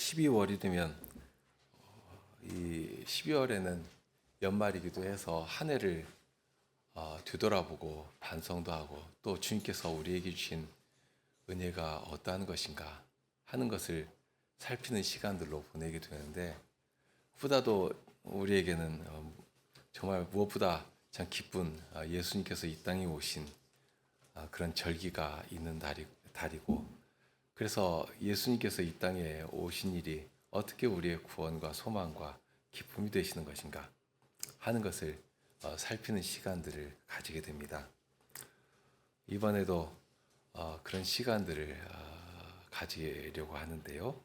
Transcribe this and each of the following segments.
12월이 되면 이 12월에는 연말이기도 해서 한 해를 되돌아보고 반성도 하고 또 주님께서 우리에게 주신 은혜가 어떠한 것인가 하는 것을 살피는 시간들로 보내게 되는데, 보다도 우리에게는 정말 무엇보다 참 기쁜 예수님께서 이 땅에 오신 그런 절기가 있는 달이고, 그래서 예수님께서 이 땅에 오신 일이 어떻게 우리의 구원과 소망과 기쁨이 되시는 것인가 하는 것을 살피는 시간들을 가지게 됩니다. 이번에도 그런 시간들을 가지려고 하는데요.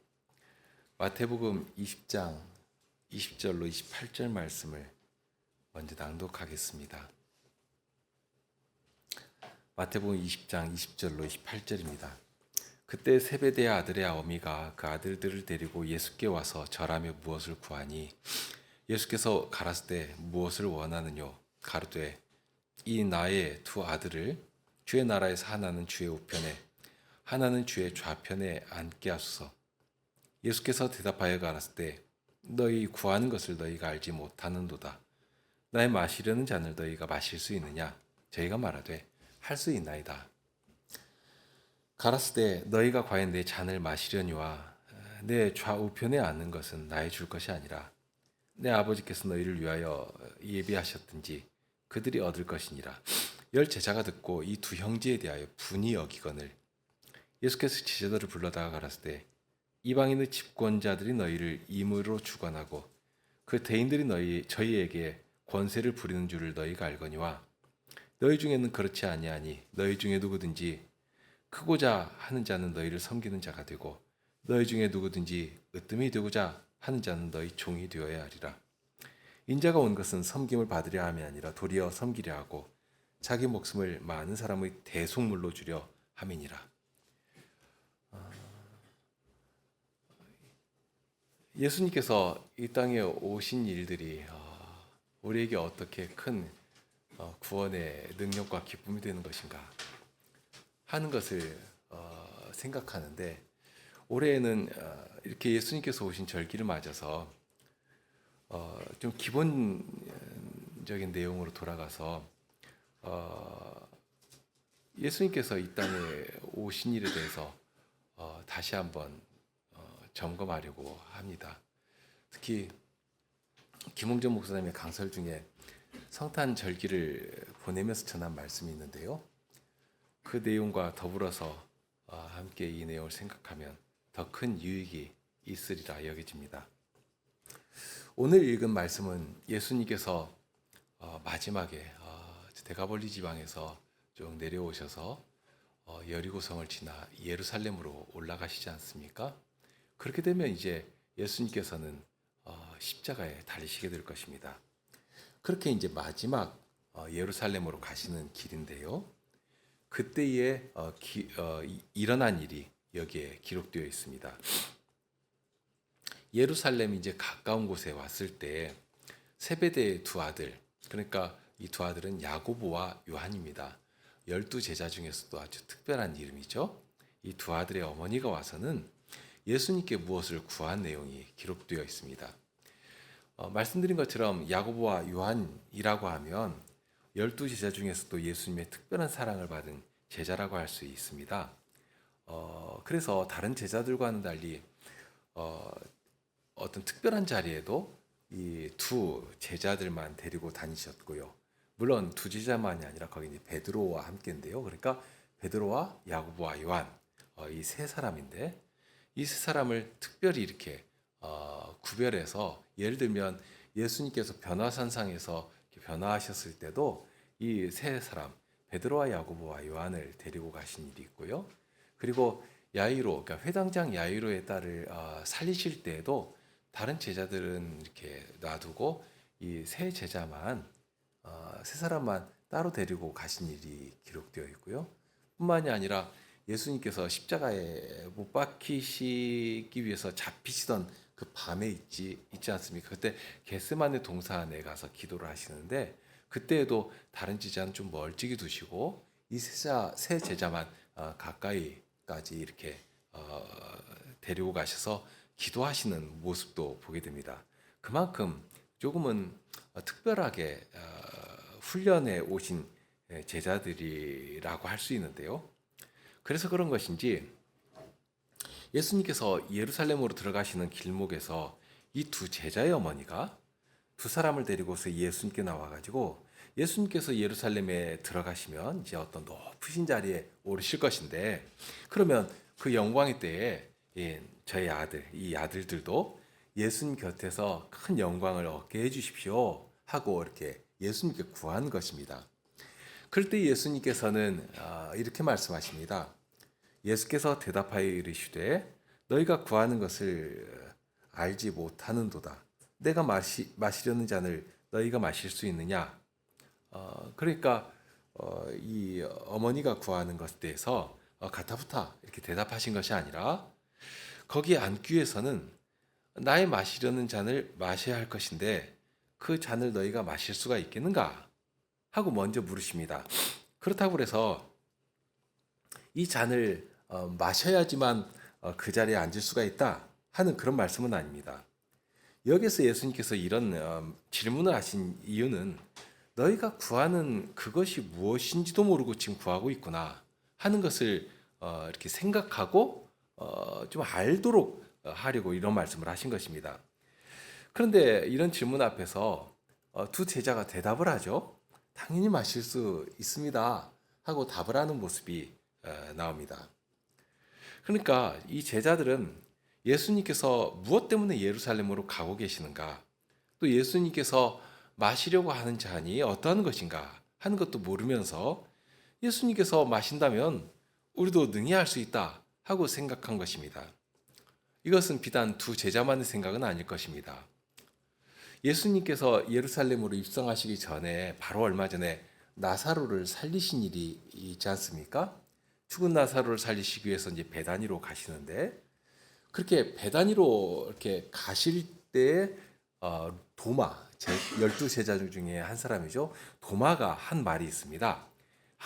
마태복음 20장 20절로 28절 말씀을 먼저 낭독하겠습니다. 마태복음 20장 20절로 28절입니다. 그때 세베대의 아들의 어미가 그 아들들을 데리고 예수께 와서 절하며 무엇을 구하니, 예수께서 가라사대 무엇을 원하느뇨 가로되 이 나의 두 아들을 주의 나라에서 하나는 주의 우편에 하나는 주의 좌편에 앉게 하소서. 예수께서 대답하여 가라사대 너희 구하는 것을 너희가 알지 못하는도다. 나의 마시려는 잔을 너희가 마실 수 있느냐? 저희가 말하되 할 수 있나이다. 가라사대 너희가 과연 내 잔을 마시려니와 내 좌우편에 앉는 것은 나의 줄 것이 아니라 내 아버지께서 너희를 위하여 예비하셨든지 그들이 얻을 것이니라. 열 제자가 듣고 이 두 형제에 대하여 분이 여기거늘 예수께서 제자들을 불러다가 가라사대 이방인의 집권자들이 너희를 임으로 주관하고 그 대인들이 저희에게 권세를 부리는 줄을 너희가 알거니와 너희 중에는 그렇지 아니하니 너희 중에 누구든지 크고자 하는 자는 너희를 섬기는 자가 되고 너희 중에 누구든지 으뜸이 되고자 하는 자는 너희 종이 되어야 하리라. 인자가 온 것은 섬김을 받으려 함이 아니라 도리어 섬기려 하고 자기 목숨을 많은 사람의 대속물로 주려 함이니라. 예수님께서 이 땅에 오신 일들이 우리에게 어떻게 큰 구원의 능력과 기쁨이 되는 것인가 하는 것을 생각하는데, 올해에는 이렇게 예수님께서 오신 절기를 맞아서 좀 기본적인 내용으로 돌아가서 예수님께서 이 땅에 오신 일에 대해서 다시 한번 점검하려고 합니다. 특히 김홍전 목사님의 강설 중에 성탄 절기를 보내면서 전한 말씀이 있는데요. 그 내용과 더불어서 함께 이 내용을 생각하면 더 큰 유익이 있으리라 여겨집니다. 오늘 읽은 말씀은 예수님께서 마지막에 데가볼리 지방에서 쭉 내려오셔서 여리고성을 지나 예루살렘으로 올라가시지 않습니까? 그렇게 되면 이제 예수님께서는 십자가에 달리시게 될 것입니다. 그렇게 이제 마지막 예루살렘으로 가시는 길인데요. 그때에 일어난 일이 여기에 기록되어 있습니다. 예루살렘이 이제 가까운 곳에 왔을 때 세베대의 두 아들, 그러니까 이 두 아들은 야고보와 요한입니다. 12제자 중에서도 아주 특별한 이름이죠. 이 두 아들의 어머니가 와서는 예수님께 무엇을 구한 내용이 기록되어 있습니다. 말씀드린 것처럼 야고보와 요한이라고 하면 12제자 중에서도 예수님의 특별한 사랑을 받은 제자라고 할 수 있습니다. 그래서 다른 제자들과는 달리 어떤 특별한 자리에도 이 두 제자들만 데리고 다니셨고요. 물론 두 제자만이 아니라 거기 이제 베드로와 함께인데요. 그러니까 베드로와 야고보와 요한 이 세 사람인데, 이 세 사람을 특별히 이렇게 구별해서, 예를 들면 예수님께서 변화산상에서 변화하셨을 때도 이 세 사람 베드로와 야고보와 요한을 데리고 가신 일이 있고요. 그리고 야이로, 그러니까 회당장 야이로의 딸을 살리실 때에도 다른 제자들은 이렇게 놔두고 이 세 제자만 세 사람만 따로 데리고 가신 일이 기록되어 있고요. 뿐만이 아니라 예수님께서 십자가에 못 박히시기 위해서 잡히시던 그 밤에 있지 않습니까? 그때 겟세마네 동산에 가서 기도를 하시는데, 그때에도 다른 제자는 좀 멀찍이 두시고 이 세 제자만 가까이까지 이렇게 데리고 가셔서 기도하시는 모습도 보게 됩니다. 그만큼 조금은 특별하게 훈련해 오신 제자들이라고 할 수 있는데요. 그래서 그런 것인지 예수님께서 예루살렘으로 들어가시는 길목에서 이 두 제자의 어머니가 두 사람을 데리고서 예수님께 나와가지고 예수님께서 예루살렘에 들어가시면 이제 어떤 높으신 자리에 오르실 것인데 그러면 그 영광의 때에 저희 아들, 이 아들들도 예수님 곁에서 큰 영광을 얻게 해주십시오 하고 이렇게 예수님께 구한 것입니다. 그럴 때 예수님께서는 이렇게 말씀하십니다. 예수께서 대답하여 이르시되 너희가 구하는 것을 알지 못하는도다. 내가 마시려는 잔을 너희가 마실 수 있느냐? 그러니까 이 어머니가 구하는 것에 대해서 가타부타 이렇게 대답하신 것이 아니라 거기에 앉기 위해서는 나의 마시려는 잔을 마셔야 할 것인데 그 잔을 너희가 마실 수가 있겠는가? 하고 먼저 물으십니다. 그렇다고 해서 이 잔을 마셔야지만 그 자리에 앉을 수가 있다 하는 그런 말씀은 아닙니다. 여기서 예수님께서 이런 질문을 하신 이유는 너희가 구하는 그것이 무엇인지도 모르고 지금 구하고 있구나 하는 것을 이렇게 생각하고 좀 알도록 하려고 이런 말씀을 하신 것입니다. 그런데 이런 질문 앞에서 두 제자가 대답을 하죠. 당연히 마실 수 있습니다 하고 답을 하는 모습이 나옵니다. 그러니까 이 제자들은 예수님께서 무엇 때문에 예루살렘으로 가고 계시는가, 또 예수님께서 마시려고 하는 잔이 어떠한 것인가 하는 것도 모르면서 예수님께서 마신다면 우리도 능히 할 수 있다 하고 생각한 것입니다. 이것은 비단 두 제자만의 생각은 아닐 것입니다. 예수님께서 예루살렘으로 입성하시기 전에 바로 얼마 전에 나사로를 살리신 일이 있지 않습니까? 죽은 나사로를 살리시기 위해서 이제 베다니로 가시는데 그렇게 베다니로 이렇게 가실 때 도마, 12제자 중에 한 사람이죠. 도마가 한 말이 있습니다.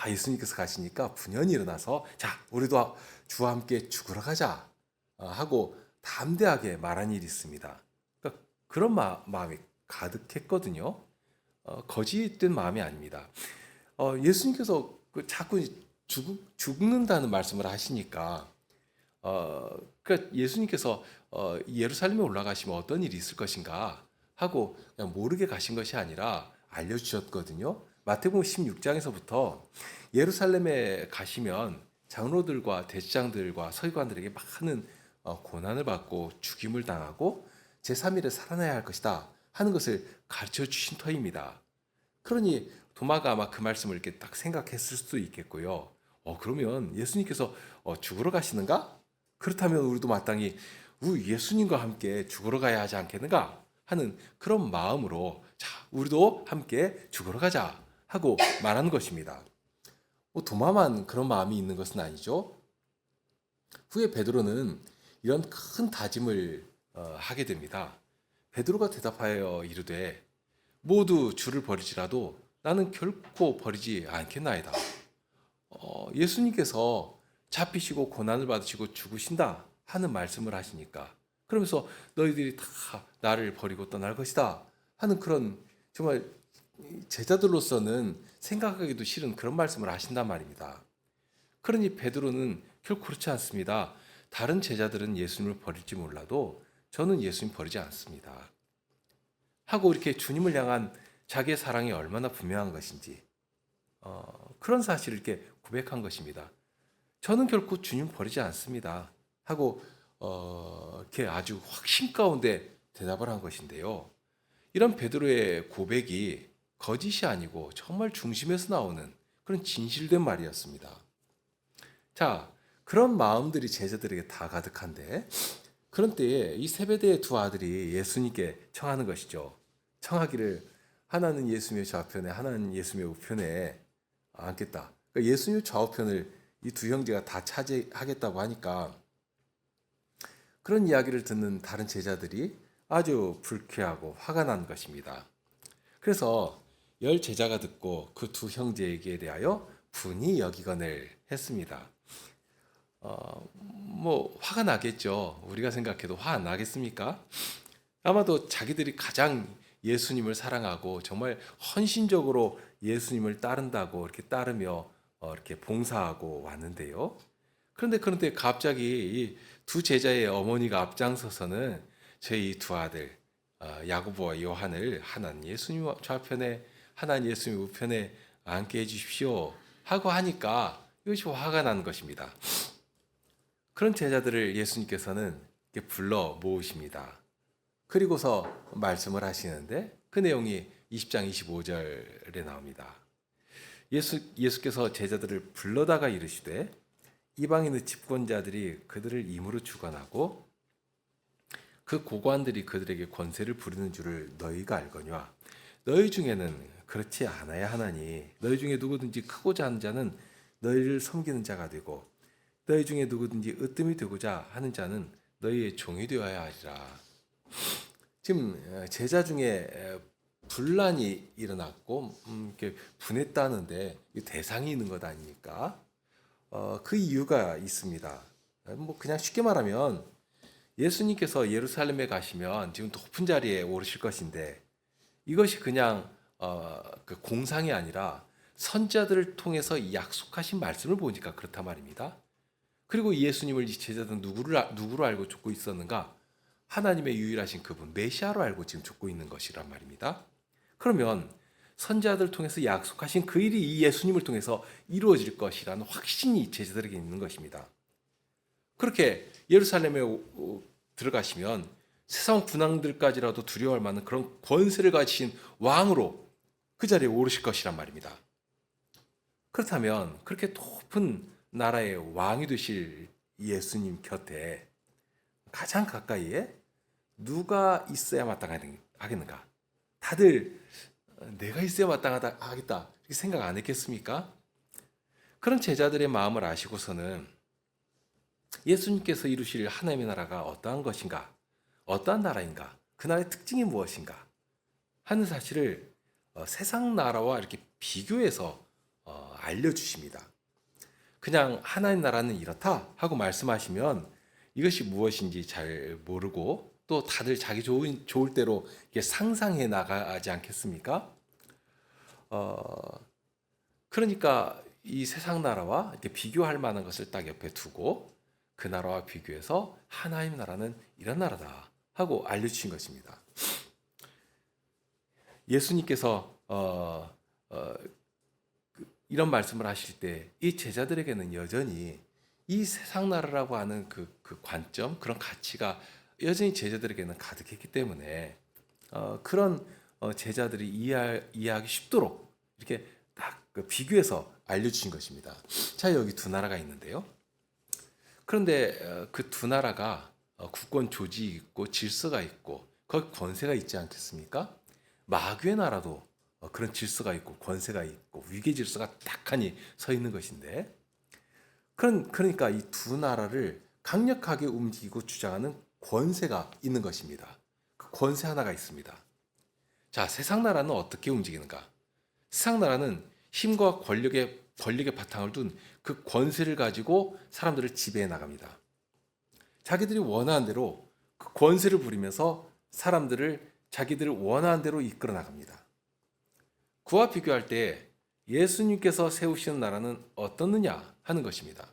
예수님께서 가시니까 분연히 일어나서 자, 우리도 주와 함께 죽으러 가자 하고 담대하게 말한 일이 있습니다. 그러니까 그런 마음이 가득했거든요. 거짓된 마음이 아닙니다. 예수님께서 자꾸 죽는다는 말씀을 하시니까 그러니까 예수님께서 예루살렘에 올라가시면 어떤 일이 있을 것인가 하고 그냥 모르게 가신 것이 아니라 알려주셨거든요. 마태복음 16장에서부터 예루살렘에 가시면 장로들과 대제장들과 서기관들에게 많은 고난을 받고 죽임을 당하고 제3일에 살아나야 할 것이다 하는 것을 가르쳐 주신 터입니다. 그러니 도마가 아마 그 말씀을 이렇게 딱 생각했을 수도 있겠고요. 그러면 예수님께서 죽으러 가시는가? 그렇다면 우리도 마땅히 예수님과 함께 죽으러 가야 하지 않겠는가? 하는 그런 마음으로 자, 우리도 함께 죽으러 가자 하고 말하는 것입니다. 도마만 그런 마음이 있는 것은 아니죠. 후에 베드로는 이런 큰 다짐을 하게 됩니다. 베드로가 대답하여 이르되 모두 주를 버리지라도 나는 결코 버리지 않겠나이다. 예수님께서 잡히시고 고난을 받으시고 죽으신다 하는 말씀을 하시니까 그러면서 너희들이 다 나를 버리고 떠날 것이다 하는 그런 정말 제자들로서는 생각하기도 싫은 그런 말씀을 하신단 말입니다. 그러니 베드로는 결코 그렇지 않습니다. 다른 제자들은 예수님을 버릴지 몰라도 저는 예수님 버리지 않습니다. 하고 이렇게 주님을 향한 자기의 사랑이 얼마나 분명한 것인지 그런 사실을 이렇게 고백한 것입니다. 저는 결코 주님 버리지 않습니다. 하고 이렇게 아주 확신 가운데 대답을 한 것인데요. 이런 베드로의 고백이 거짓이 아니고 정말 중심에서 나오는 그런 진실된 말이었습니다. 자, 그런 마음들이 제자들에게 다 가득한데 그런 때에 이 세베대의 두 아들이 예수님께 청하는 것이죠. 청하기를 하나는 예수님의 좌편에 하나는 예수님의 우편에 앉겠다. 그러니까 예수님의 좌우편을 이 두 형제가 다 차지하겠다고 하니까 그런 이야기를 듣는 다른 제자들이 아주 불쾌하고 화가 난 것입니다. 그래서 10 제자가 듣고 그 두 형제에게 대하여 분이 여기거늘 했습니다. 뭐 화가 나겠죠. 우리가 생각해도 화 안 나겠습니까? 아마도 자기들이 가장 예수님을 사랑하고 정말 헌신적으로 예수님을 따른다고 이렇게 따르며 이렇게 봉사하고 왔는데요. 그런데 갑자기 이 두 제자의 어머니가 앞장서서는 저희 두 아들 야고보와 요한을 하나님 예수님 좌편에 하나님 예수님 우편에 앉게 해주십시오 하고 하니까 이것이 화가 나는 것입니다. 그런 제자들을 예수님께서는 이렇게 불러 모으십니다. 그리고서 말씀을 하시는데 그 내용이 20장 25절에 나옵니다. 예수께서 제자들을 불러다가 이르시되 이방인의 집권자들이 그들을 임으로 주관하고 그 고관들이 그들에게 권세를 부리는 줄을 너희가 알거니와 너희 중에는 그렇지 않아야 하나니 너희 중에 누구든지 크고자 하는 자는 너희를 섬기는 자가 되고 너희 중에 누구든지 으뜸이 되고자 하는 자는 너희의 종이 되어야 하리라. 지금 제자 중에 분란이 일어났고 이렇게 분했다는데 대상이 있는 것 아닙니까? 그 이유가 있습니다. 뭐 그냥 쉽게 말하면 예수님께서 예루살렘에 가시면 지금 높은 자리에 오르실 것인데 이것이 그냥 그 공상이 아니라 선자들을 통해서 약속하신 말씀을 보니까 그렇단 말입니다. 그리고 예수님을 이 제자들은 누구로 알고 쫓고 있었는가? 하나님의 유일하신 그분 메시아로 알고 지금 쫓고 있는 것이란 말입니다. 그러면 선자들 통해서 약속하신 그 일이 이 예수님을 통해서 이루어질 것이라는 확신이 제자들에게 있는 것입니다. 그렇게 예루살렘에 들어가시면 세상 군왕들까지라도 두려워할 만한 그런 권세를 가지신 왕으로 그 자리에 오르실 것이란 말입니다. 그렇다면 그렇게 높은 나라의 왕이 되실 예수님 곁에 가장 가까이에 누가 있어야 마땅하겠는가? 다들 내가 있어야 마땅하겠다 이렇게 생각 안 했겠습니까? 그런 제자들의 마음을 아시고서는 예수님께서 이루실 하나님의 나라가 어떠한 것인가? 어떠한 나라인가? 그 나라의 특징이 무엇인가? 하는 사실을 세상 나라와 이렇게 비교해서 알려주십니다. 그냥 하나님 나라는 이렇다 하고 말씀하시면 이것이 무엇인지 잘 모르고 또 다들 자기 좋을 대로 상상해 나가지 않겠습니까? 그러니까 이 세상 나라와 이렇게 비교할 만한 것을 딱 옆에 두고 그 나라와 비교해서 하나님 나라는 이런 나라다 하고 알려주신 것입니다. 예수님께서 이런 말씀을 하실 때 이 제자들에게는 여전히 이 세상 나라라고 하는 그 관점, 그런 가치가 여전히 제자들에게는 가득했기 때문에 그런 제자들이 이해하기 쉽도록 이렇게 딱 비교해서 알려주신 것입니다. 자, 여기 두 나라가 있는데요. 그런데 그 두 나라가 국권 조직이 있고 질서가 있고 거기 권세가 있지 않겠습니까? 마귀의 나라도 그런 질서가 있고 권세가 있고 위계 질서가 딱하니 서 있는 것인데 그러니까 이 두 나라를 강력하게 움직이고 주장하는 권세가 있는 것입니다. 그 권세 하나가 있습니다. 자, 세상 나라는 어떻게 움직이는가? 세상 나라는 힘과 권력의 바탕을 둔 그 권세를 가지고 사람들을 지배해 나갑니다. 자기들이 원하는 대로 그 권세를 부리면서 사람들을 자기들을 원하는 대로 이끌어 나갑니다. 그와 비교할 때 예수님께서 세우시는 나라는 어떻느냐 하는 것입니다.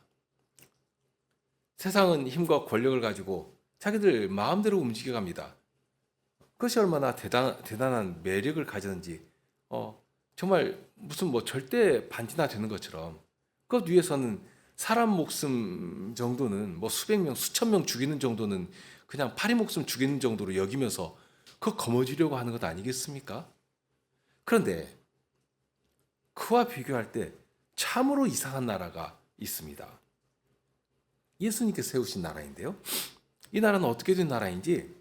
세상은 힘과 권력을 가지고 자기들 마음대로 움직여 갑니다. 그것이 얼마나 대단한 매력을 가졌는지 정말 무슨 절대 반지나 되는 것처럼 그 위에서는 사람 목숨 정도는 수백 명, 수천 명 죽이는 정도는 그냥 파리 목숨 죽이는 정도로 여기면서 그거 거머쥐려고 하는 것 아니겠습니까? 그런데 그와 비교할 때 참으로 이상한 나라가 있습니다. 예수님께서 세우신 나라인데요. 이 나라는 어떻게 된 나라인지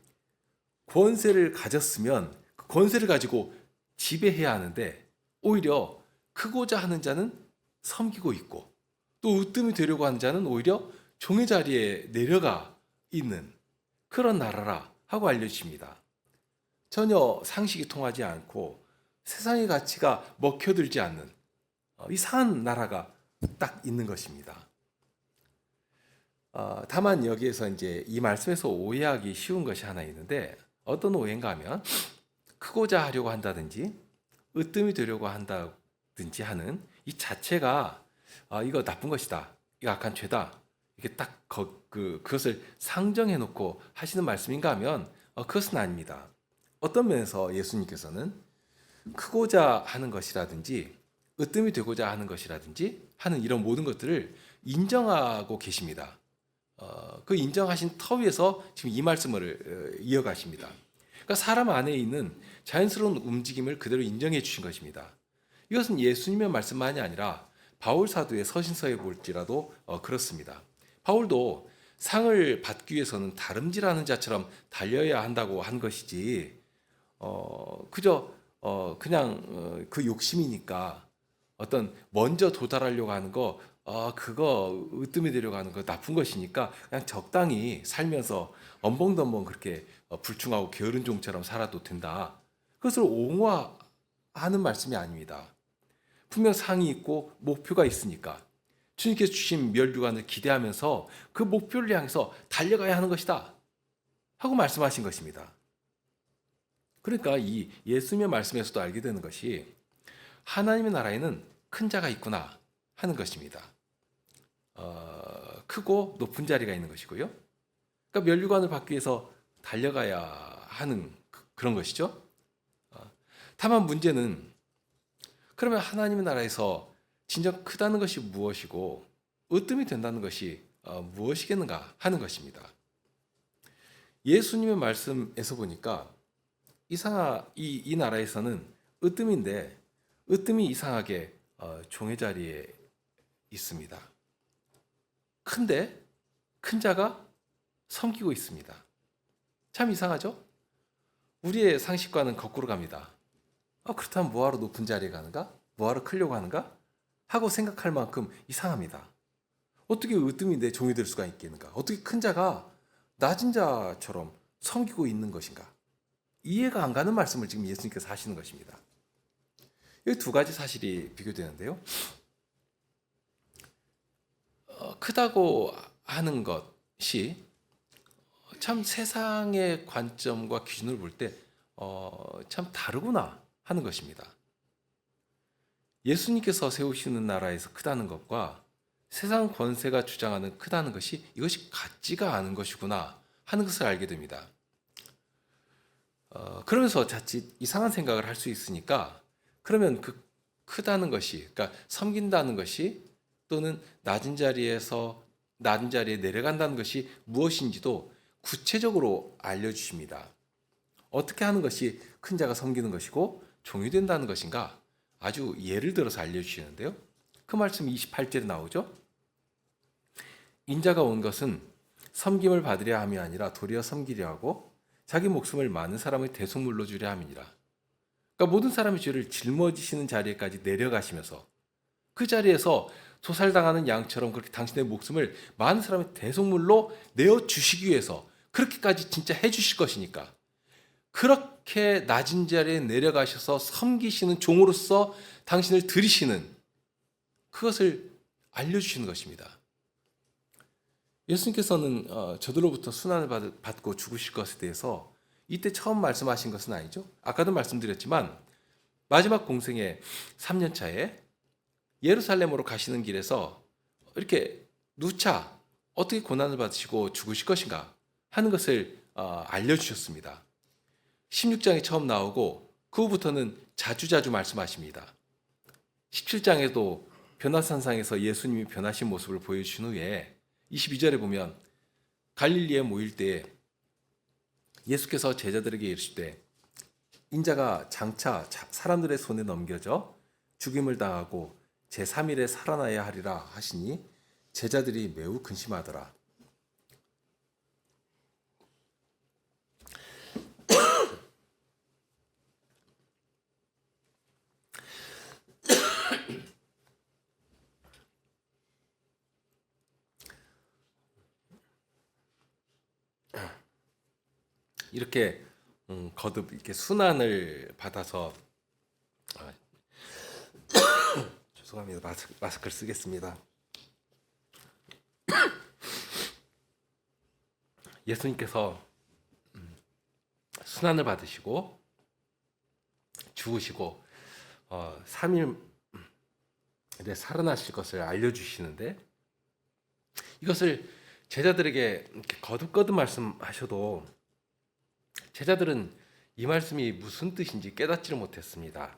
권세를 가졌으면 그 권세를 가지고 지배해야 하는데 오히려 크고자 하는 자는 섬기고 있고 또 으뜸이 되려고 하는 자는 오히려 종의 자리에 내려가 있는 그런 나라라 하고 알려주십니다. 전혀 상식이 통하지 않고 세상의 가치가 먹혀들지 않는 이상한 나라가 딱 있는 것입니다. 다만 여기에서 이제 이 말씀에서 오해하기 쉬운 것이 하나 있는데 어떤 오해인가 하면 크고자 하려고 한다든지 으뜸이 되려고 한다든지 하는 이 자체가 이거 나쁜 것이다. 이거 악한 죄다. 이게 딱 그것을 상정해 놓고 하시는 말씀인가 하면 그것은 아닙니다. 어떤 면에서 예수님께서는 크고자 하는 것이라든지 으뜸이 되고자 하는 것이라든지 하는 이런 모든 것들을 인정하고 계십니다. 그 인정하신 터 위에서 지금 이 말씀을 이어가십니다. 그러니까 사람 안에 있는 자연스러운 움직임을 그대로 인정해 주신 것입니다. 이것은 예수님의 말씀만이 아니라 바울 사도의 서신서에 볼지라도 그렇습니다. 바울도 상을 받기 위해서는 다름질하는 자처럼 달려야 한다고 한 것이지 그저 그냥 그 욕심이니까 어떤 먼저 도달하려고 하는 거 그거 으뜸이 되려고 하는 거 나쁜 것이니까 그냥 적당히 살면서 엄벙덤벙 그렇게 불충하고 게으른 종처럼 살아도 된다. 그것을 옹호하는 말씀이 아닙니다. 분명 상이 있고 목표가 있으니까 주님께서 주신 멸류관을 기대하면서 그 목표를 향해서 달려가야 하는 것이다 하고 말씀하신 것입니다. 그러니까 이 예수님의 말씀에서도 알게 되는 것이 하나님의 나라에는 큰 자가 있구나 하는 것입니다. 크고 높은 자리가 있는 것이고요. 그러니까 멸류관을 받기 위해서 달려가야 하는 그런 것이죠. 다만 문제는 그러면 하나님의 나라에서 진정 크다는 것이 무엇이고 으뜸이 된다는 것이 무엇이겠는가 하는 것입니다. 예수님의 말씀에서 보니까 이 나라에서는 으뜸인데 으뜸이 이상하게 종의 자리에 있습니다. 큰데 큰 자가 섬기고 있습니다. 참 이상하죠? 우리의 상식과는 거꾸로 갑니다. 그렇다면 뭐하러 높은 자리에 가는가? 뭐하러 크려고 하는가? 하고 생각할 만큼 이상합니다. 어떻게 으뜸인데 종이 될 수가 있겠는가? 어떻게 큰 자가 낮은 자처럼 섬기고 있는 것인가? 이해가 안 가는 말씀을 지금 예수님께서 하시는 것입니다. 여기 두 가지 사실이 비교되는데요. 크다고 하는 것이 참 세상의 관점과 기준을 볼 때 참 다르구나 하는 것입니다. 예수님께서 세우시는 나라에서 크다는 것과 세상 권세가 주장하는 크다는 것이 이것이 같지가 않은 것이구나 하는 것을 알게 됩니다. 그러면서 자칫 이상한 생각을 할 수 있으니까 그러면 그 크다는 것이 그러니까 섬긴다는 것이 또는 낮은 자리에 내려간다는 것이 무엇인지도 구체적으로 알려주십니다. 어떻게 하는 것이 큰 자가 섬기는 것이고 종이 된다는 것인가 아주 예를 들어서 알려주시는데요. 그 말씀 28절에 나오죠. 인자가 온 것은 섬김을 받으려 함이 아니라 도리어 섬기려 하고 자기 목숨을 많은 사람의 대속물로 주려 함이니라. 그러니까 모든 사람의 죄를 짊어지시는 자리에까지 내려가시면서 그 자리에서 도살당하는 양처럼 그렇게 당신의 목숨을 많은 사람의 대속물로 내어주시기 위해서 그렇게까지 진짜 해주실 것이니까 그렇게 낮은 자리에 내려가셔서 섬기시는 종으로서 당신을 들이시는 그것을 알려주시는 것입니다. 예수님께서는 저들로부터 순환을 받고 죽으실 것에 대해서 이때 처음 말씀하신 것은 아니죠. 아까도 말씀드렸지만 마지막 공생의 3년 차에 예루살렘으로 가시는 길에서 이렇게 누차 어떻게 고난을 받으시고 죽으실 것인가 하는 것을 알려주셨습니다. 16장에 처음 나오고 그 후부터는 자주자주 말씀하십니다. 17장에도 변화산상에서 예수님이 변하신 모습을 보여주신 후에 22절에 보면 갈릴리에 모일 때에 예수께서 제자들에게 이르시되 인자가 장차 사람들의 손에 넘겨져 죽임을 당하고 제3일에 살아나야 하리라 하시니 제자들이 매우 근심하더라. 이렇게 거듭 이렇게 순환을 받아서 죄송합니다. 마스크를 쓰겠습니다. 예수님께서 순환을 받으시고 죽으시고 3일에 살아나실 것을 알려주시는데, 이것을 제자들에게 이렇게 거듭거듭 말씀하셔도 제자들은 이 말씀이 무슨 뜻인지 깨닫지를 못했습니다.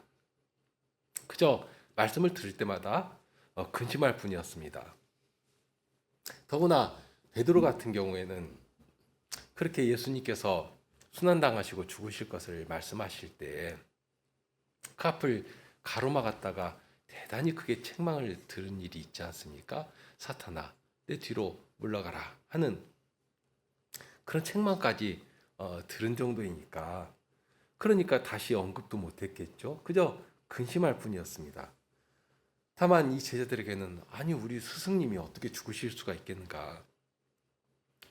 그저 말씀을 들을 때마다 근심할 뿐이었습니다. 더구나 베드로 같은 경우에는 그렇게 예수님께서 순환당하시고 죽으실 것을 말씀하실 때 그 앞을 가로막았다가 대단히 크게 책망을 들은 일이 있지 않습니까? 사탄아, 내 뒤로 물러가라 하는 그런 책망까지 들은 정도이니까, 그러니까 다시 언급도 못했겠죠. 그저 근심할 뿐이었습니다. 다만 이 제자들에게는 아니, 우리 스승님이 어떻게 죽으실 수가 있겠는가?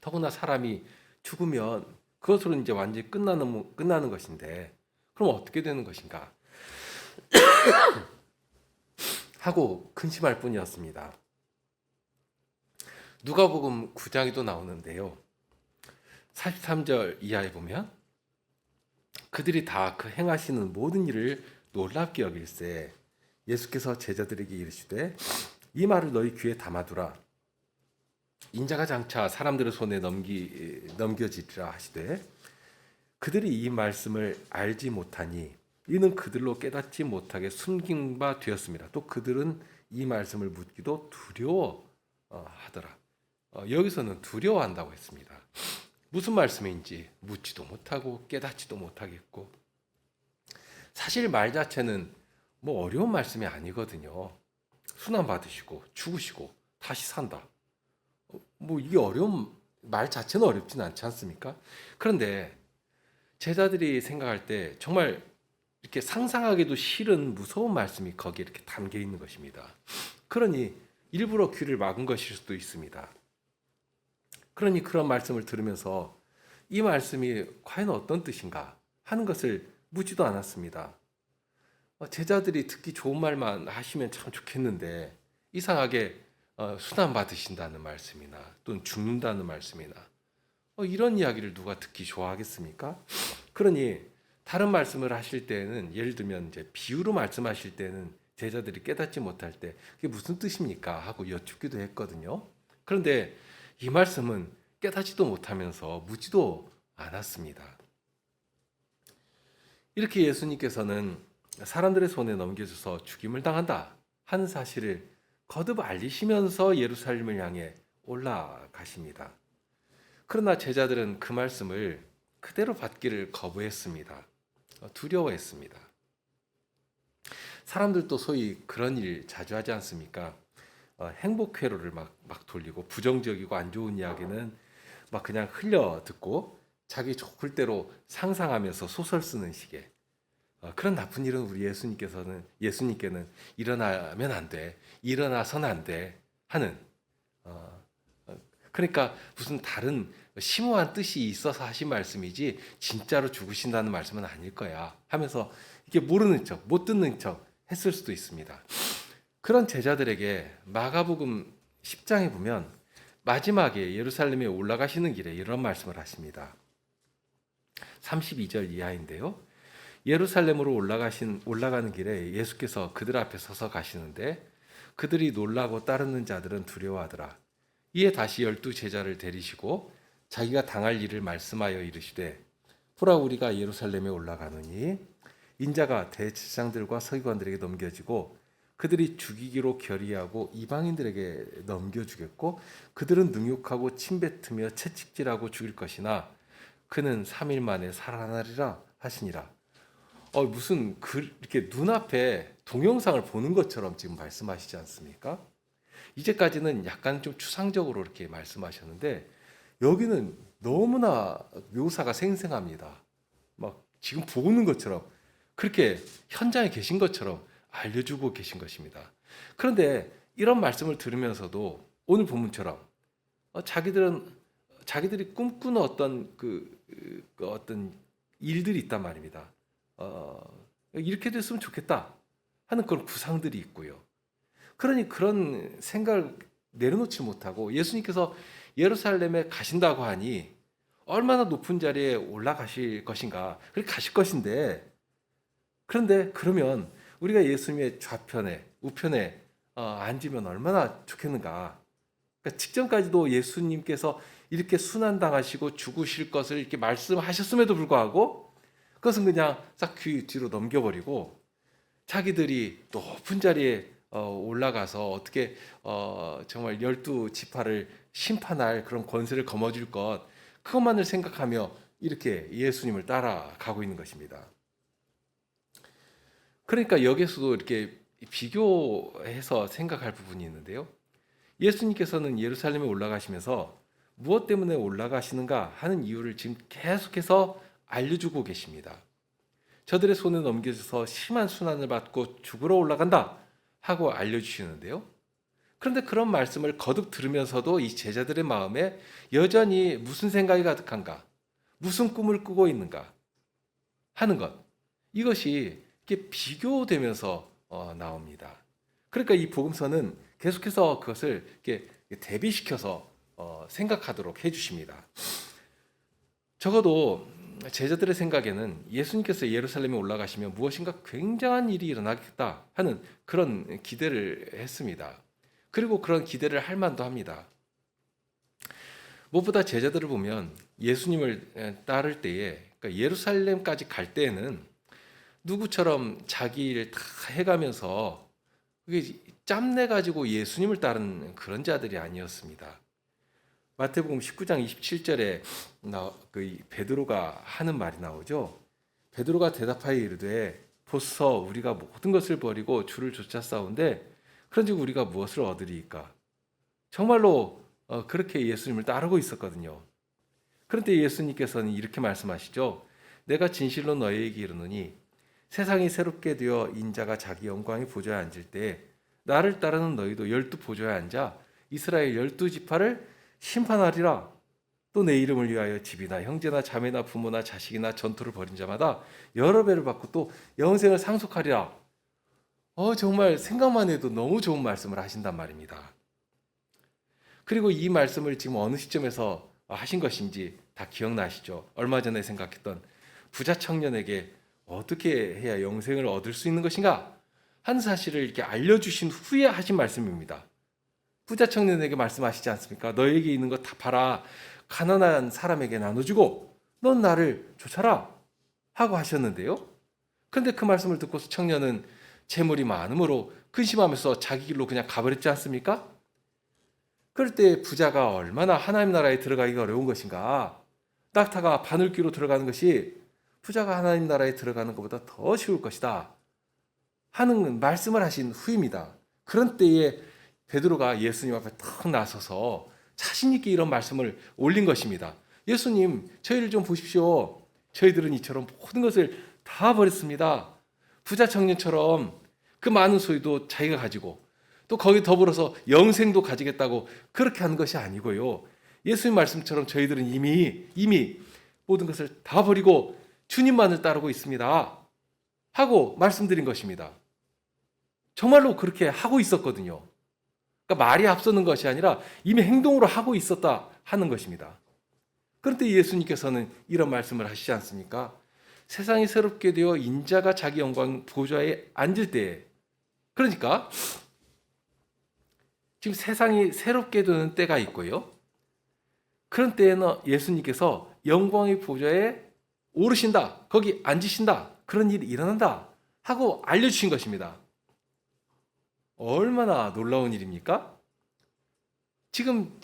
더구나 사람이 죽으면 그것으로 이제 완전히 끝나는 것인데 그럼 어떻게 되는 것인가? 하고 근심할 뿐이었습니다. 누가복음 9장에도 나오는데요. 43절 이하에 보면 그들이 다 그 행하시는 모든 일을 놀랍게 여길세 예수께서 제자들에게 이르시되 이 말을 너희 귀에 담아두라. 인자가 장차 사람들의 손에 넘겨지리라 하시되 그들이 이 말씀을 알지 못하니 이는 그들로 깨닫지 못하게 숨긴 바 되었습니다. 또 그들은 이 말씀을 묻기도 두려워하더라. 여기서는 두려워한다고 했습니다. 무슨 말씀인지 묻지도 못하고 깨닫지도 못하겠고, 사실 말 자체는 뭐 어려운 말씀이 아니거든요. 순환 받으시고 죽으시고 다시 산다. 뭐 이게 어려운 말 자체는 어렵진 않지 않습니까? 그런데 제자들이 생각할 때 정말 이렇게 상상하기도 싫은 무서운 말씀이 거기에 이렇게 담겨 있는 것입니다. 그러니 일부러 귀를 막은 것일 수도 있습니다. 그러니 그런 말씀을 들으면서 이 말씀이 과연 어떤 뜻인가 하는 것을 묻지도 않았습니다. 제자들이 듣기 좋은 말만 하시면 참 좋겠는데 이상하게 순환 받으신다는 말씀이나 또는 죽는다는 말씀이나 이런 이야기를 누가 듣기 좋아하겠습니까? 그러니 다른 말씀을 하실 때는, 예를 들면 이제 비유로 말씀하실 때는 제자들이 깨닫지 못할 때 그게 무슨 뜻입니까? 하고 여쭙기도 했거든요. 그런데 이 말씀은 깨닫지도 못하면서 묻지도 않았습니다. 이렇게 예수님께서는 사람들의 손에 넘겨져서 죽임을 당한다 하는 사실을 거듭 알리시면서 예루살렘을 향해 올라가십니다. 그러나 제자들은 그 말씀을 그대로 받기를 거부했습니다. 두려워했습니다. 사람들도 소위 그런 일 자주 하지 않습니까? 행복 회로를 막 돌리고 부정적이고 안 좋은 이야기는 막 그냥 흘려 듣고 자기 좋을 대로 상상하면서 소설 쓰는 식의 그런 나쁜 일은 우리 예수님께는 일어나면 안 돼, 일어나서는 안 돼 하는, 그러니까 무슨 다른 심오한 뜻이 있어서 하신 말씀이지 진짜로 죽으신다는 말씀은 아닐 거야 하면서 이게 모르는 척, 못 듣는 척 했을 수도 있습니다. 그런 제자들에게 마가복음 10장에 보면 마지막에 예루살렘에 올라가시는 길에 이런 말씀을 하십니다. 32절 이하인데요. 예루살렘으로 올라가는 길에 예수께서 그들 앞에 서서 가시는데 그들이 놀라고 따르는 자들은 두려워하더라. 이에 다시 12 제자를 데리시고 자기가 당할 일을 말씀하여 이르시되 보라, 우리가 예루살렘에 올라가느니 인자가 대제사장들과 서기관들에게 넘겨지고 그들이 죽이기로 결의하고 이방인들에게 넘겨주겠고 그들은 능욕하고 침뱉으며 채찍질하고 죽일 것이나 그는 3일 만에 살아나리라 하시니라. 무슨 이렇게 눈앞에 동영상을 보는 것처럼 지금 말씀하시지 않습니까? 이제까지는 약간 좀 추상적으로 이렇게 말씀하셨는데 여기는 너무나 묘사가 생생합니다. 막 지금 보는 것처럼, 그렇게 현장에 계신 것처럼 알려주고 계신 것입니다. 그런데 이런 말씀을 들으면서도 오늘 본문처럼 자기들이 꿈꾸는 어떤 일들이 있단 말입니다. 이렇게 됐으면 좋겠다 하는 그런 구상들이 있고요. 그러니 그런 생각을 내려놓지 못하고 예수님께서 예루살렘에 가신다고 하니 얼마나 높은 자리에 올라가실 것인가. 그렇게 가실 것인데, 그런데 그러면 우리가 예수님의 좌편에, 우편에 앉으면 얼마나 좋겠는가. 그러니까 직전까지도 예수님께서 이렇게 순환당하시고 죽으실 것을 이렇게 말씀하셨음에도 불구하고 그것은 그냥 싹 귀 뒤로 넘겨버리고 자기들이 높은 자리에 올라가서 어떻게 정말 12지파를 심판할 그런 권세를 거머쥘 것, 그것만을 생각하며 이렇게 예수님을 따라가고 있는 것입니다. 그러니까 여기서도 이렇게 비교해서 생각할 부분이 있는데요. 예수님께서는 예루살렘에 올라가시면서 무엇 때문에 올라가시는가 하는 이유를 지금 계속해서 알려주고 계십니다. 저들의 손에 넘겨져서 심한 순환을 받고 죽으러 올라간다 하고 알려주시는데요. 그런데 그런 말씀을 거듭 들으면서도 이 제자들의 마음에 여전히 무슨 생각이 가득한가, 무슨 꿈을 꾸고 있는가 하는 것, 이것이 이렇게 비교되면서 나옵니다. 그러니까 이 복음서는 계속해서 그것을 이렇게 대비시켜서 생각하도록 해주십니다. 적어도 제자들의 생각에는 예수님께서 예루살렘에 올라가시면 무엇인가 굉장한 일이 일어나겠다 하는 그런 기대를 했습니다. 그리고 그런 기대를 할 만도 합니다. 무엇보다 제자들을 보면 예수님을 따를 때에, 그러니까 예루살렘까지 갈 때에는 누구처럼 자기 일 다 해가면서 짬내 가지고 예수님을 따르는 그런 자들이 아니었습니다. 마태복음 19장 27절에 베드로가 하는 말이 나오죠. 베드로가 대답하여 이르되 보소, 우리가 모든 것을 버리고 주를 쫓아 싸운데 그런즉 우리가 무엇을 얻으리이까. 정말로 그렇게 예수님을 따르고 있었거든요. 그런데 예수님께서는 이렇게 말씀하시죠. 내가 진실로 너희에게 이르노니 세상이 새롭게 되어 인자가 자기 영광의 보좌에 앉을 때 나를 따르는 너희도 12보좌에 앉아 이스라엘 12지파를 심판하리라. 또 내 이름을 위하여 집이나 형제나 자매나 부모나 자식이나 전투를 벌인 자마다 여러 배를 받고 또 영생을 상속하리라. 정말 생각만 해도 너무 좋은 말씀을 하신단 말입니다. 그리고 이 말씀을 지금 어느 시점에서 하신 것인지 다 기억나시죠? 얼마 전에 생각했던 부자 청년에게 어떻게 해야 영생을 얻을 수 있는 것인가 하는 사실을 이렇게 알려주신 후에 하신 말씀입니다. 부자 청년에게 말씀하시지 않습니까? 너에게 있는 것 다 팔아 가난한 사람에게 나눠주고 넌 나를 쫓아라 하고 하셨는데요. 그런데 그 말씀을 듣고서 청년은 재물이 많음으로 근심하면서 자기 길로 그냥 가버렸지 않습니까? 그럴 때 부자가 얼마나 하나님 나라에 들어가기가 어려운 것인가. 낙타가 바늘귀로 들어가는 것이 부자가 하나님 나라에 들어가는 것보다 더 쉬울 것이다 하는 말씀을 하신 후입니다. 그런 때에 베드로가 예수님 앞에 탁 나서서 자신 있게 이런 말씀을 올린 것입니다. 예수님, 저희를 좀 보십시오. 저희들은 이처럼 모든 것을 다 버렸습니다. 부자 청년처럼 그 많은 소유도 자기가 가지고 또 거기 더불어서 영생도 가지겠다고 그렇게 하는 것이 아니고요. 예수님 말씀처럼 저희들은 이미 모든 것을 다 버리고 주님만을 따르고 있습니다 하고 말씀드린 것입니다. 정말로 그렇게 하고 있었거든요. 그러니까 말이 앞서는 것이 아니라 이미 행동으로 하고 있었다 하는 것입니다. 그런데 예수님께서는 이런 말씀을 하시지 않습니까? 세상이 새롭게 되어 인자가 자기 영광 보좌에 앉을 때, 그러니까 지금 세상이 새롭게 되는 때가 있고요. 그런 때에는 예수님께서 영광의 보좌에 오르신다, 거기 앉으신다, 그런 일이 일어난다 하고 알려주신 것입니다. 얼마나 놀라운 일입니까? 지금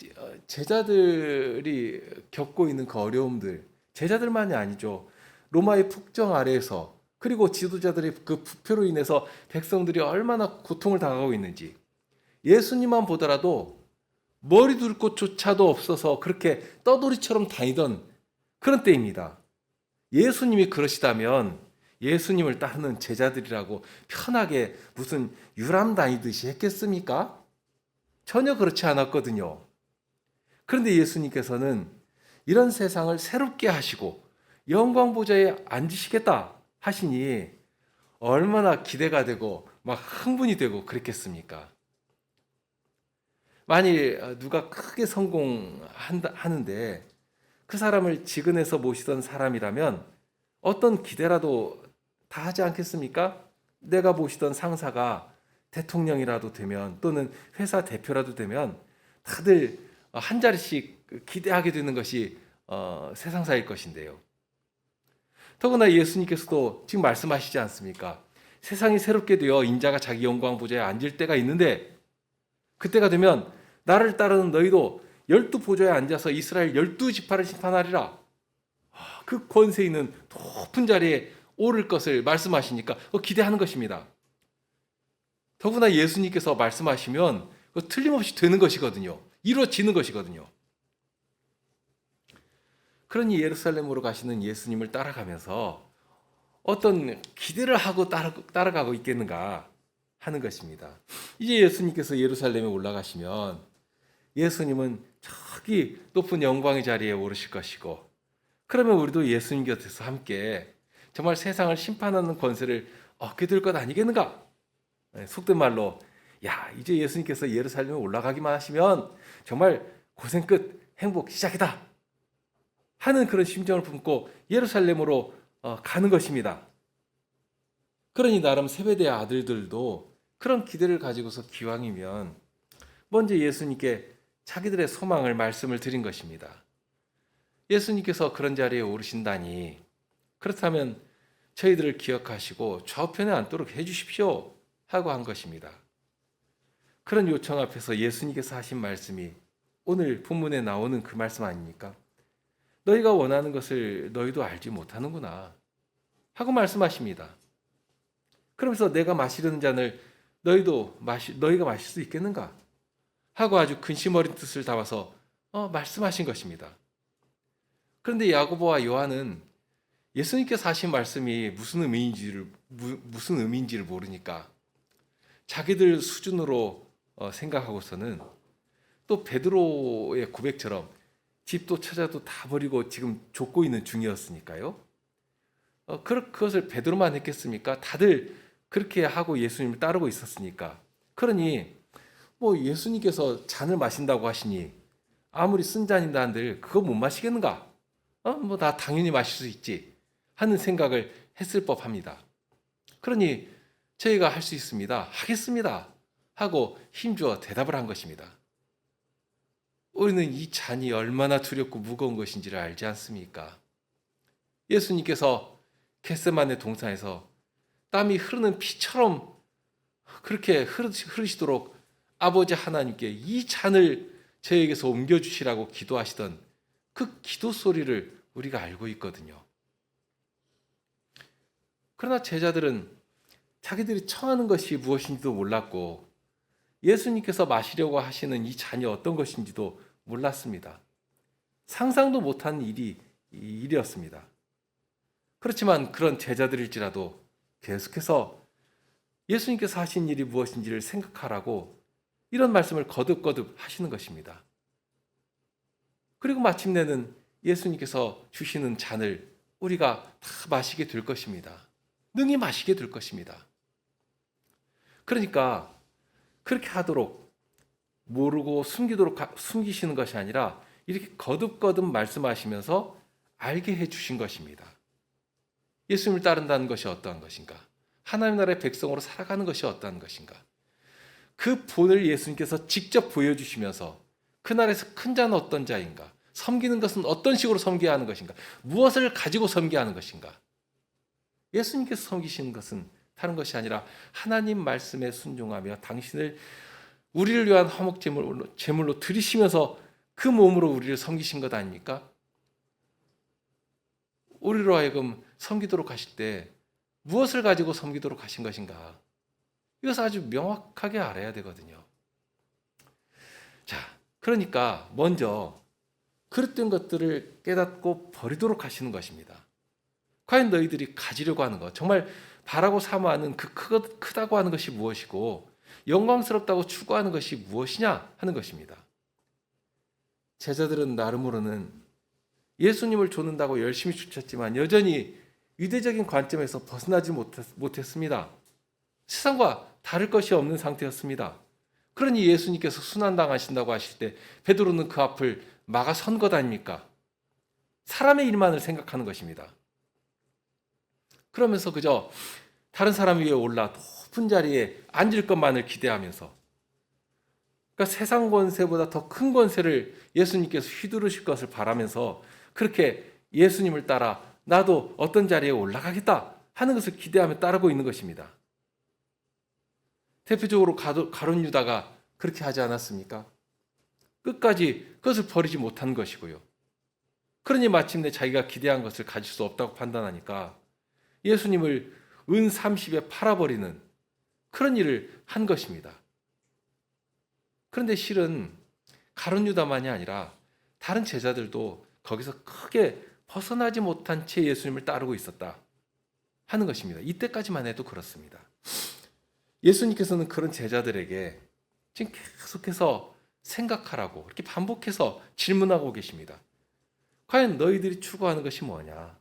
제자들이 겪고 있는 그 어려움들, 제자들만이 아니죠. 로마의 폭정 아래에서, 그리고 지도자들의 그 부패로 인해서 백성들이 얼마나 고통을 당하고 있는지, 예수님만 보더라도 머리 둘 곳조차도 없어서 그렇게 떠돌이처럼 다니던 그런 때입니다. 예수님이 그러시다면 예수님을 따르는 제자들이라고 편하게 무슨 유람 다니듯이 했겠습니까? 전혀 그렇지 않았거든요. 그런데 예수님께서는 이런 세상을 새롭게 하시고 영광 보좌에 앉으시겠다 하시니 얼마나 기대가 되고 막 흥분이 되고 그랬겠습니까? 만일 누가 크게 성공하는데 그 사람을 직은해서 모시던 사람이라면 어떤 기대라도 다 하지 않겠습니까? 내가 모시던 상사가 대통령이라도 되면 또는 회사 대표라도 되면 다들 한 자리씩 기대하게 되는 것이 세상사일 것인데요. 더구나 예수님께서도 지금 말씀하시지 않습니까? 세상이 새롭게 되어 인자가 자기 영광 보좌에 앉을 때가 있는데 그때가 되면 나를 따르는 너희도 12보좌에 앉아서 이스라엘 12지파를 심판하리라. 그 권세 있는 높은 자리에 오를 것을 말씀하시니까 기대하는 것입니다. 더구나 예수님께서 말씀하시면 틀림없이 되는 것이거든요. 이루어지는 것이거든요. 그러니 예루살렘으로 가시는 예수님을 따라가면서 어떤 기대를 하고 따라가고 있겠는가 하는 것입니다. 이제 예수님께서 예루살렘에 올라가시면 예수님은 저기 높은 영광의 자리에 오르실 것이고, 그러면 우리도 예수님 곁에서 함께 정말 세상을 심판하는 권세를 얻게 될 것 아니겠는가? 속된 말로 야, 이제 예수님께서 예루살렘에 올라가기만 하시면 정말 고생 끝 행복 시작이다 하는 그런 심정을 품고 예루살렘으로 가는 것입니다. 그러니 나름 세베대의 아들들도 그런 기대를 가지고서 기왕이면 먼저 예수님께 자기들의 소망을 말씀을 드린 것입니다. 예수님께서 그런 자리에 오르신다니 그렇다면 저희들을 기억하시고 좌우편에 앉도록 해주십시오 하고 한 것입니다. 그런 요청 앞에서 예수님께서 하신 말씀이 오늘 본문에 나오는 그 말씀 아닙니까? 너희가 원하는 것을 너희도 알지 못하는구나 하고 말씀하십니다. 그러면서 내가 마시려는 잔을 너희가 마실 수 있겠는가 하고 아주 근심 어린 뜻을 담아서 말씀하신 것입니다. 그런데 야고보와 요한은 예수님께서 하신 말씀이 무슨 의미인지를 모르니까 자기들 수준으로 생각하고서는 또 베드로의 고백처럼 집도 처자도 다 버리고 지금 쫓고 있는 중이었으니까요. 그것을 베드로만 했겠습니까? 다들 그렇게 하고 예수님을 따르고 있었으니까. 그러니 뭐 예수님께서 잔을 마신다고 하시니 아무리 쓴 잔인다 한들 그거 못 마시겠는가? 뭐 나 당연히 마실 수 있지 하는 생각을 했을 법합니다. 그러니 저희가 할 수 있습니다. 하겠습니다. 하고 힘주어 대답을 한 것입니다. 우리는 이 잔이 얼마나 두렵고 무거운 것인지를 알지 않습니까? 예수님께서 겟세마네 동산에서 땀이 흐르는 피처럼 그렇게 흐르시도록 아버지 하나님께 이 잔을 저에게서 옮겨주시라고 기도하시던 그 기도 소리를 우리가 알고 있거든요. 그러나 제자들은 자기들이 청하는 것이 무엇인지도 몰랐고 예수님께서 마시려고 하시는 이 잔이 어떤 것인지도 몰랐습니다. 상상도 못한 일이었습니다. 그렇지만 그런 제자들일지라도 계속해서 예수님께서 하신 일이 무엇인지를 생각하라고 이런 말씀을 거듭거듭 하시는 것입니다. 그리고 마침내는 예수님께서 주시는 잔을 우리가 다 마시게 될 것입니다. 능히 마시게 될 것입니다. 그러니까 그렇게 하도록 모르고 숨기시는 것이 아니라 이렇게 거듭거듭 말씀하시면서 알게 해주신 것입니다. 예수님을 따른다는 것이 어떠한 것인가? 하나님 나라의 백성으로 살아가는 것이 어떠한 것인가? 그 본을 예수님께서 직접 보여주시면서 그날에서 큰 자는 어떤 자인가? 섬기는 것은 어떤 식으로 섬겨야 하는 것인가? 무엇을 가지고 섬겨야 하는 것인가? 예수님께서 섬기시는 것은 다른 것이 아니라 하나님 말씀에 순종하며 당신을 우리를 위한 화목 제물로 드리시면서 그 몸으로 우리를 섬기신 것 아닙니까? 우리로 하여금 섬기도록 하실 때 무엇을 가지고 섬기도록 하신 것인가? 이것을 아주 명확하게 알아야 되거든요. 자, 그러니까 먼저 그릇된 것들을 깨닫고 버리도록 하시는 것입니다. 과연 너희들이 가지려고 하는 것, 정말 바라고 사모하는 그 크다고 하는 것이 무엇이고 영광스럽다고 추구하는 것이 무엇이냐 하는 것입니다. 제자들은 나름으로는 예수님을 좇는다고 열심히 쫓았지만 여전히 유대적인 관점에서 벗어나지 못했습니다. 세상과 다를 것이 없는 상태였습니다. 그러니 예수님께서 순환당하신다고 하실 때 베드로는 그 앞을 막아선 것 아닙니까? 사람의 일만을 생각하는 것입니다. 그러면서 그저 다른 사람 위에 올라 높은 자리에 앉을 것만을 기대하면서, 그러니까 세상 권세보다 더 큰 권세를 예수님께서 휘두르실 것을 바라면서 그렇게 예수님을 따라 나도 어떤 자리에 올라가겠다 하는 것을 기대하며 따르고 있는 것입니다. 대표적으로 가룟 유다가 그렇게 하지 않았습니까? 끝까지 그것을 버리지 못한 것이고요. 그러니 마침내 자기가 기대한 것을 가질 수 없다고 판단하니까 예수님을 은 30에 팔아버리는 그런 일을 한 것입니다. 그런데 실은 가룟 유다만이 아니라 다른 제자들도 거기서 크게 벗어나지 못한 채 예수님을 따르고 있었다 하는 것입니다. 이때까지만 해도 그렇습니다. 예수님께서는 그런 제자들에게 지금 계속해서 생각하라고 이렇게 반복해서 질문하고 계십니다. 과연 너희들이 추구하는 것이 뭐냐?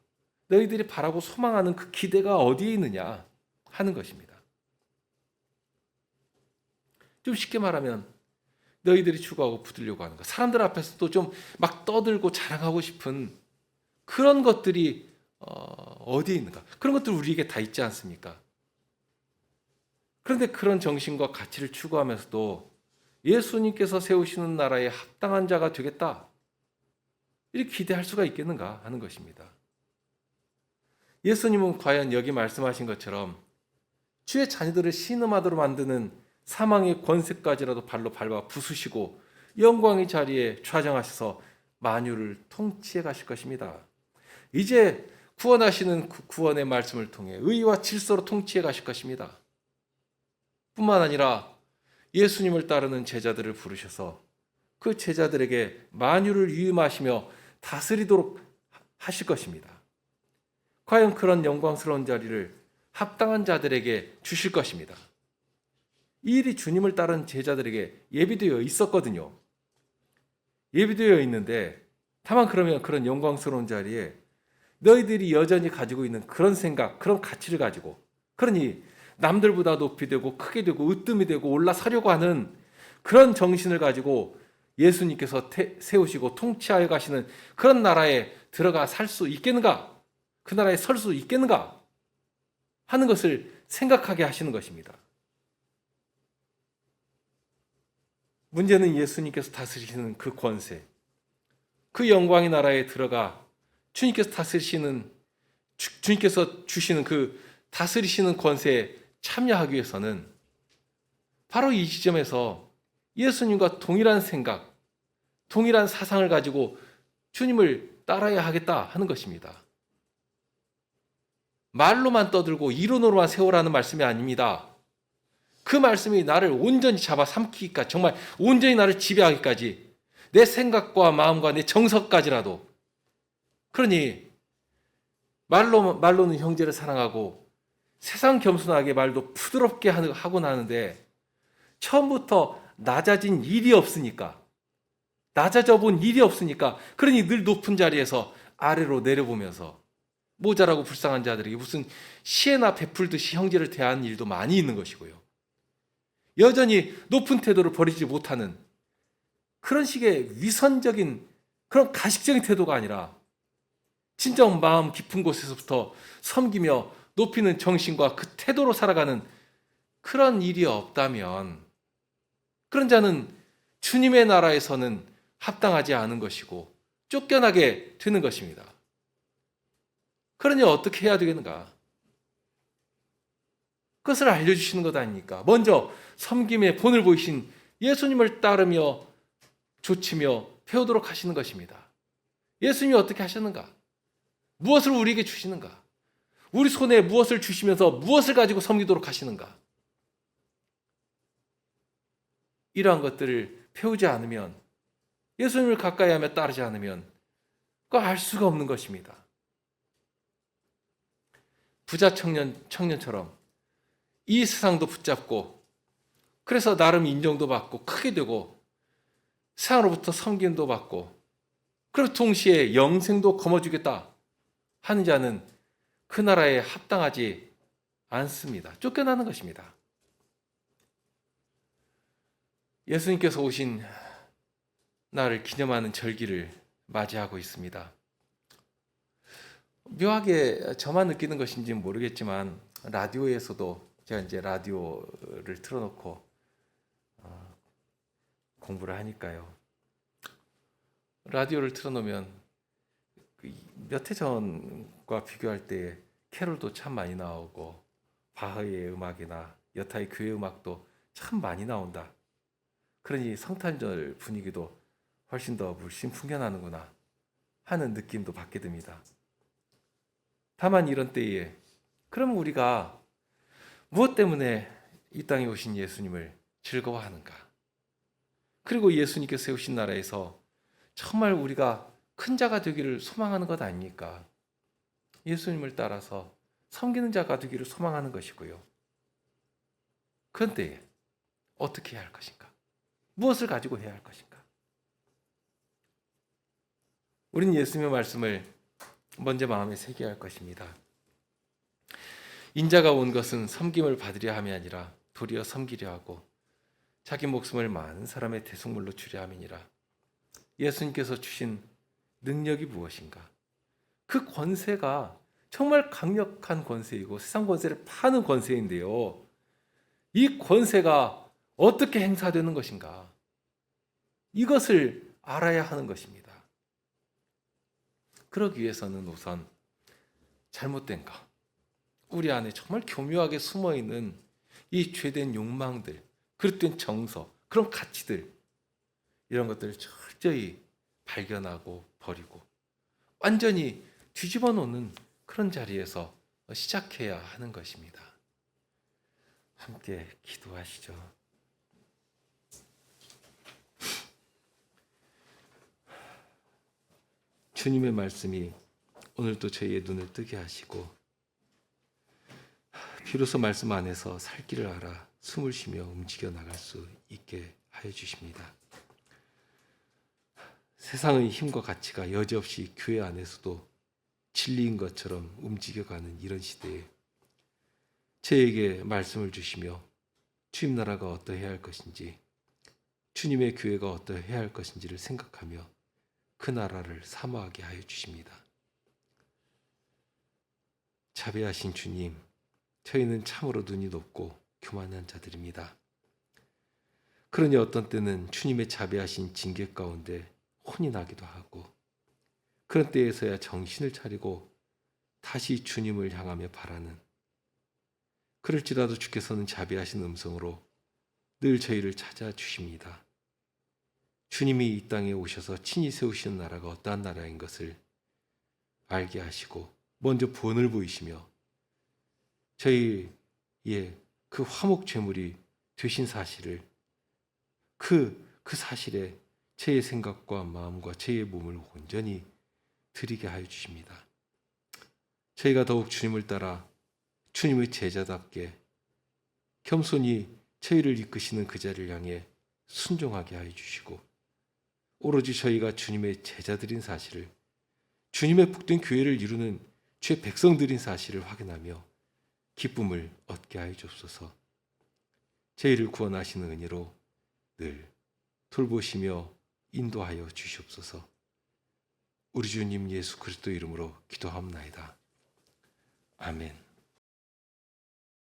너희들이 바라고 소망하는 그 기대가 어디에 있느냐 하는 것입니다. 좀 쉽게 말하면 너희들이 추구하고 붙들려고 하는 것, 사람들 앞에서도 좀 막 떠들고 자랑하고 싶은 그런 것들이 어디에 있는가? 그런 것들 우리에게 다 있지 않습니까? 그런데 그런 정신과 가치를 추구하면서도 예수님께서 세우시는 나라에 합당한 자가 되겠다, 이렇게 기대할 수가 있겠는가 하는 것입니다. 예수님은 과연 여기 말씀하신 것처럼 주의 자녀들을 신음하도록 만드는 사망의 권세까지라도 발로 밟아 부수시고 영광의 자리에 좌정하셔서 만유를 통치해 가실 것입니다. 이제 구원하시는 구원의 말씀을 통해 의와 질서로 통치해 가실 것입니다. 뿐만 아니라 예수님을 따르는 제자들을 부르셔서 그 제자들에게 만유를 위임하시며 다스리도록 하실 것입니다. 과연 그런 영광스러운 자리를 합당한 자들에게 주실 것입니다. 이 일이 주님을 따르는 제자들에게 예비되어 있었거든요. 예비되어 있는데 다만 그러면 그런 영광스러운 자리에 너희들이 여전히 가지고 있는 그런 생각, 그런 가치를 가지고, 그러니 남들보다 높이 되고 크게 되고 으뜸이 되고 올라서려고 하는 그런 정신을 가지고 예수님께서 세우시고 통치하여 가시는 그런 나라에 들어가 살 수 있겠는가? 그 나라에 설 수 있겠는가? 하는 것을 생각하게 하시는 것입니다. 문제는 예수님께서 다스리시는 그 권세, 그 영광의 나라에 들어가 주님께서 주시는 그 다스리시는 권세에 참여하기 위해서는 바로 이 지점에서 예수님과 동일한 생각, 동일한 사상을 가지고 주님을 따라야 하겠다 하는 것입니다. 말로만 떠들고 이론으로만 세우라는 말씀이 아닙니다. 그 말씀이 나를 온전히 잡아 삼키기까지, 정말 온전히 나를 지배하기까지, 내 생각과 마음과 내 정서까지라도. 그러니 말로는 형제를 사랑하고 세상 겸손하게 말도 부드럽게 하곤 하는데 처음부터 낮아진 일이 없으니까, 낮아져 본 일이 없으니까, 그러니 늘 높은 자리에서 아래로 내려보면서 모자라고 불쌍한 자들에게 무슨 시혜나 베풀듯이 형제를 대하는 일도 많이 있는 것이고요. 여전히 높은 태도를 버리지 못하는 그런 식의 위선적인 그런 가식적인 태도가 아니라 진정 마음 깊은 곳에서부터 섬기며 높이는 정신과 그 태도로 살아가는 그런 일이 없다면 그런 자는 주님의 나라에서는 합당하지 않은 것이고 쫓겨나게 되는 것입니다. 그러니 어떻게 해야 되겠는가? 그것을 알려주시는 것 아닙니까? 먼저 섬김의 본을 보이신 예수님을 따르며 조치며 배우도록 하시는 것입니다. 예수님이 어떻게 하셨는가? 무엇을 우리에게 주시는가? 우리 손에 무엇을 주시면서 무엇을 가지고 섬기도록 하시는가? 이러한 것들을 배우지 않으면, 예수님을 가까이 하며 따르지 않으면 그거 알 수가 없는 것입니다. 부자 청년처럼 이 세상도 붙잡고 그래서 나름 인정도 받고 크게 되고 세상으로부터 섬김도 받고 그리고 동시에 영생도 거머쥐겠다 하는 자는 그 나라에 합당하지 않습니다. 쫓겨나는 것입니다. 예수님께서 오신 날을 기념하는 절기를 맞이하고 있습니다. 묘하게 저만 느끼는 것인지는 모르겠지만 라디오에서도 제가 이제 라디오를 틀어놓고 공부를 하니까요. 라디오를 틀어놓으면 몇 해 전과 비교할 때 캐롤도 참 많이 나오고 바하의 음악이나 여타의 교회 음악도 참 많이 나온다. 그러니 성탄절 분위기도 훨씬 더 물씬 풍겨나는구나 하는 느낌도 받게 됩니다. 다만 이런 때에 그러면 우리가 무엇 때문에 이 땅에 오신 예수님을 즐거워하는가? 그리고 예수님께서 세우신 나라에서 정말 우리가 큰 자가 되기를 소망하는 것 아닙니까? 예수님을 따라서 섬기는 자가 되기를 소망하는 것이고요. 그런데 어떻게 해야 할 것인가? 무엇을 가지고 해야 할 것인가? 우리는 예수님의 말씀을 먼저 마음에 새겨야 할 것입니다. 인자가 온 것은 섬김을 받으려 함이 아니라 도리어 섬기려 하고 자기 목숨을 많은 사람의 대속물로 주려 함이니라. 예수님께서 주신 능력이 무엇인가? 그 권세가 정말 강력한 권세이고 세상 권세를 파는 권세인데요. 이 권세가 어떻게 행사되는 것인가? 이것을 알아야 하는 것입니다. 그러기 위해서는 우선 잘못된 것, 우리 안에 정말 교묘하게 숨어있는 이 죄된 욕망들, 그릇된 정서, 그런 가치들, 이런 것들을 철저히 발견하고 버리고 완전히 뒤집어 놓는 그런 자리에서 시작해야 하는 것입니다. 함께 기도하시죠. 주님의 말씀이 오늘도 저희의 눈을 뜨게 하시고 비로소 말씀 안에서 살 길을 알아 숨을 쉬며 움직여 나갈 수 있게 하여 주십니다. 세상의 힘과 가치가 여지없이 교회 안에서도 진리인 것처럼 움직여가는 이런 시대에 저에게 말씀을 주시며 주님 나라가 어떠해야 할 것인지, 주님의 교회가 어떠해야 할 것인지를 생각하며 그 나라를 사모하게 하여 주십니다. 자비하신 주님, 저희는 참으로 눈이 높고 교만한 자들입니다. 그러니 어떤 때는 주님의 자비하신 징계 가운데 혼이 나기도 하고, 그런 때에서야 정신을 차리고 다시 주님을 향하며 바라는, 그럴지라도 주께서는 자비하신 음성으로 늘 저희를 찾아주십니다. 주님이 이 땅에 오셔서 친히 세우시는 나라가 어떠한 나라인 것을 알게 하시고 먼저 본을 보이시며 저희의 그 화목 제물이 되신 사실을, 그 사실에 제 생각과 마음과 제 몸을 온전히 드리게 하여 주십니다. 저희가 더욱 주님을 따라 주님의 제자답게 겸손히 저희를 이끄시는 그 자를 향해 순종하게 하여 주시고, 오로지 저희가 주님의 제자들인 사실을, 주님의 복된 교회를 이루는 주의 백성들인 사실을 확인하며 기쁨을 얻게 하여 주옵소서. 저희를 구원하시는 은혜로 늘 돌보시며 인도하여 주시옵소서. 우리 주님 예수 그리스도 이름으로 기도합나이다. 아멘.